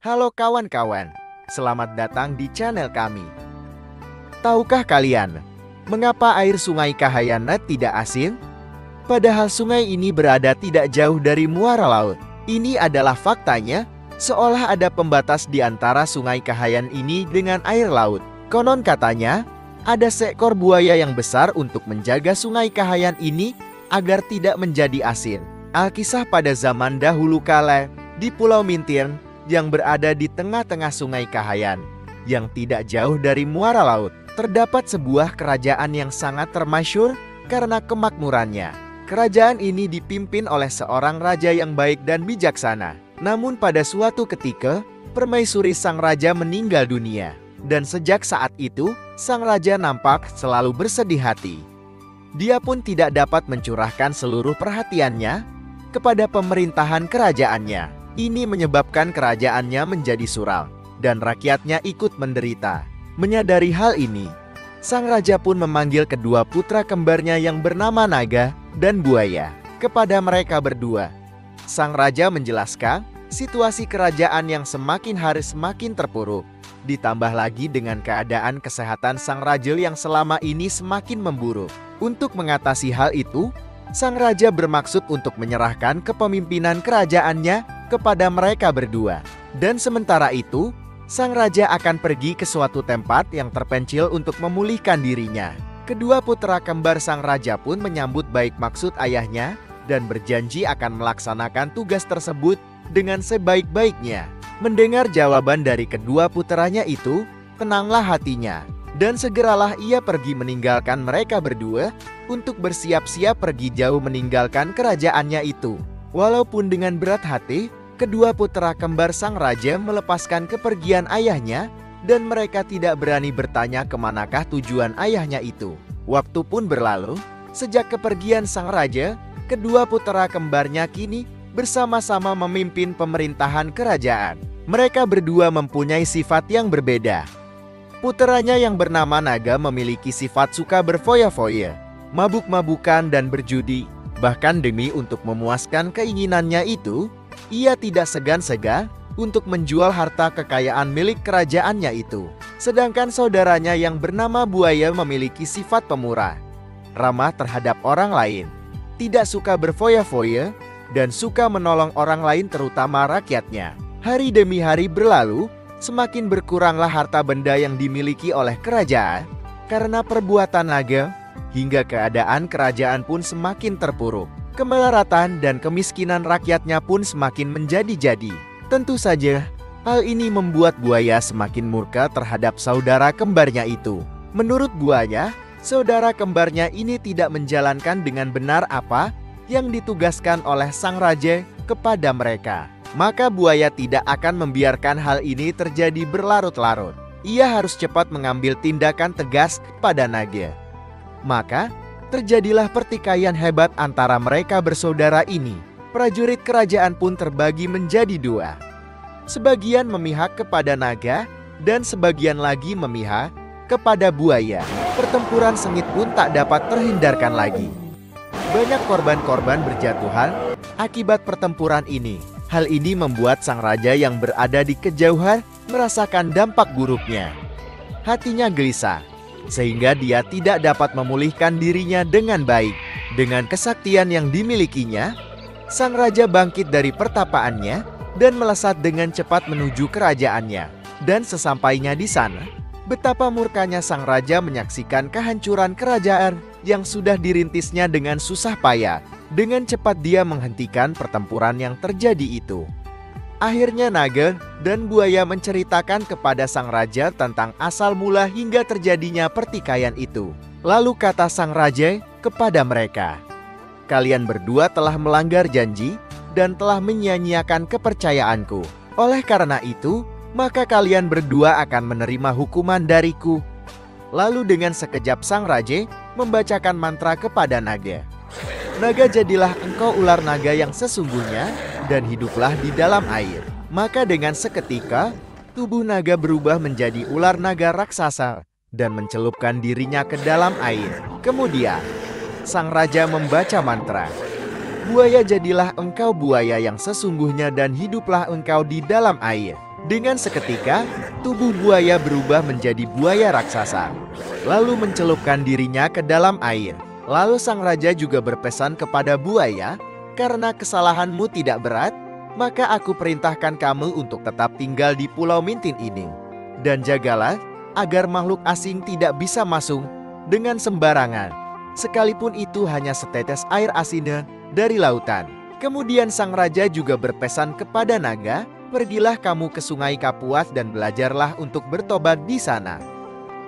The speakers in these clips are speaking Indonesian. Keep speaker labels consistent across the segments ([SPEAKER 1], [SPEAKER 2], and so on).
[SPEAKER 1] Halo kawan-kawan, selamat datang di channel kami. Tahukah kalian, mengapa air sungai Kahayana tidak asin? Padahal sungai ini berada tidak jauh dari muara laut. Ini adalah faktanya, seolah ada pembatas di antara sungai Kahayan ini dengan air laut. Konon katanya, ada seekor buaya yang besar untuk menjaga sungai Kahayan ini agar tidak menjadi asin. Alkisah pada zaman dahulu kala, di Pulau Mintirn, yang berada di tengah-tengah sungai Kahayan, yang tidak jauh dari muara laut, terdapat sebuah kerajaan yang sangat termasyhur karena kemakmurannya. Kerajaan ini dipimpin oleh seorang raja yang baik dan bijaksana. Namun pada suatu ketika, permaisuri sang raja meninggal dunia. Dan sejak saat itu, sang raja nampak selalu bersedih hati. Dia pun tidak dapat mencurahkan seluruh perhatiannya kepada pemerintahan kerajaannya. Ini menyebabkan kerajaannya menjadi suram, dan rakyatnya ikut menderita. Menyadari hal ini, sang raja pun memanggil kedua putra kembarnya yang bernama Naga dan Buaya kepada mereka berdua. Sang raja menjelaskan situasi kerajaan yang semakin hari semakin terpuruk. Ditambah lagi dengan keadaan kesehatan sang raja yang selama ini semakin memburuk. Untuk mengatasi hal itu, sang raja bermaksud untuk menyerahkan kepemimpinan kerajaannya kepada mereka berdua. Dan sementara itu, sang raja akan pergi ke suatu tempat yang terpencil untuk memulihkan dirinya. Kedua putra kembar sang raja pun menyambut baik maksud ayahnya dan berjanji akan melaksanakan tugas tersebut dengan sebaik-baiknya. Mendengar jawaban dari kedua putranya itu, tenanglah hatinya. Dan segeralah ia pergi meninggalkan mereka berdua untuk bersiap-siap pergi jauh meninggalkan kerajaannya itu. Walaupun dengan berat hati, kedua putra kembar sang raja melepaskan kepergian ayahnya dan mereka tidak berani bertanya kemanakah tujuan ayahnya itu. Waktu pun berlalu, sejak kepergian sang raja, kedua putra kembarnya kini bersama-sama memimpin pemerintahan kerajaan. Mereka berdua mempunyai sifat yang berbeda. Puteranya yang bernama Naga memiliki sifat suka berfoya-foya, mabuk-mabukan dan berjudi. Bahkan demi untuk memuaskan keinginannya itu, ia tidak segan-segan untuk menjual harta kekayaan milik kerajaannya itu. Sedangkan saudaranya yang bernama Buaya memiliki sifat pemurah, ramah terhadap orang lain, tidak suka berfoya-foya, dan suka menolong orang lain terutama rakyatnya. Hari demi hari berlalu, semakin berkuranglah harta benda yang dimiliki oleh kerajaan karena perbuatan naga, hingga keadaan kerajaan pun semakin terpuruk. Kemelaratan dan kemiskinan rakyatnya pun semakin menjadi-jadi. Tentu saja, hal ini membuat Buaya semakin murka terhadap saudara kembarnya itu. Menurut Buaya, saudara kembarnya ini tidak menjalankan dengan benar apa yang ditugaskan oleh sang raja kepada mereka. Maka Buaya tidak akan membiarkan hal ini terjadi berlarut-larut. Ia harus cepat mengambil tindakan tegas kepada Naga. Maka, terjadilah pertikaian hebat antara mereka bersaudara ini. Prajurit kerajaan pun terbagi menjadi dua. Sebagian memihak kepada Naga, dan sebagian lagi memihak kepada Buaya. Pertempuran sengit pun tak dapat terhindarkan lagi. Banyak korban-korban berjatuhan akibat pertempuran ini. Hal ini membuat sang raja yang berada di kejauhan merasakan dampak buruknya. Hatinya gelisah, sehingga dia tidak dapat memulihkan dirinya dengan baik. Dengan kesaktian yang dimilikinya, sang raja bangkit dari pertapaannya dan melesat dengan cepat menuju kerajaannya. Dan sesampainya di sana, betapa murkanya sang raja menyaksikan kehancuran kerajaan yang sudah dirintisnya dengan susah payah. Dengan cepat dia menghentikan pertempuran yang terjadi itu. Akhirnya Naga dan Buaya menceritakan kepada sang raja tentang asal mula hingga terjadinya pertikaian itu. Lalu kata sang raja kepada mereka, "Kalian berdua telah melanggar janji dan telah menyia-nyiakan kepercayaanku. Oleh karena itu, maka kalian berdua akan menerima hukuman dariku." Lalu dengan sekejap sang raja membacakan mantra kepada Naga. "Naga, jadilah engkau ular naga yang sesungguhnya dan hiduplah di dalam air." Maka dengan seketika, tubuh naga berubah menjadi ular naga raksasa dan mencelupkan dirinya ke dalam air. Kemudian, sang raja membaca mantra, "Buaya, jadilah engkau buaya yang sesungguhnya dan hiduplah engkau di dalam air." Dengan seketika, tubuh buaya berubah menjadi buaya raksasa, lalu mencelupkan dirinya ke dalam air. Lalu sang raja juga berpesan kepada buaya, "Karena kesalahanmu tidak berat, maka aku perintahkan kamu untuk tetap tinggal di Pulau Mintin ini. Dan jagalah agar makhluk asing tidak bisa masuk dengan sembarangan, sekalipun itu hanya setetes air asin dari lautan." Kemudian sang raja juga berpesan kepada naga, "Pergilah kamu ke Sungai Kapuas dan belajarlah untuk bertobat di sana."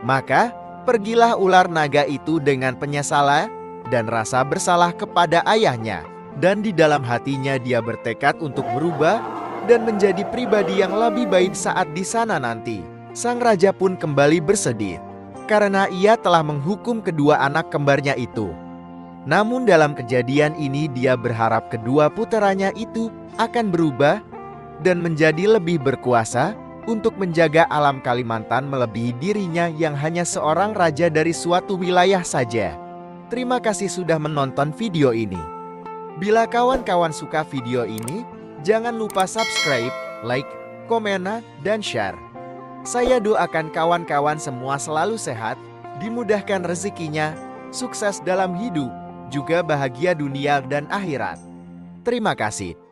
[SPEAKER 1] Maka, pergilah ular naga itu dengan penyesalan dan rasa bersalah kepada ayahnya. Dan di dalam hatinya dia bertekad untuk berubah dan menjadi pribadi yang lebih baik saat di sana nanti. Sang raja pun kembali bersedih, karena ia telah menghukum kedua anak kembarnya itu. Namun dalam kejadian ini dia berharap kedua puteranya itu akan berubah dan menjadi lebih berkuasa untuk menjaga alam Kalimantan melebihi dirinya yang hanya seorang raja dari suatu wilayah saja. Terima kasih sudah menonton video ini. Bila kawan-kawan suka video ini, jangan lupa subscribe, like, komen, dan share. Saya doakan kawan-kawan semua selalu sehat, dimudahkan rezekinya, sukses dalam hidup, juga bahagia dunia dan akhirat. Terima kasih.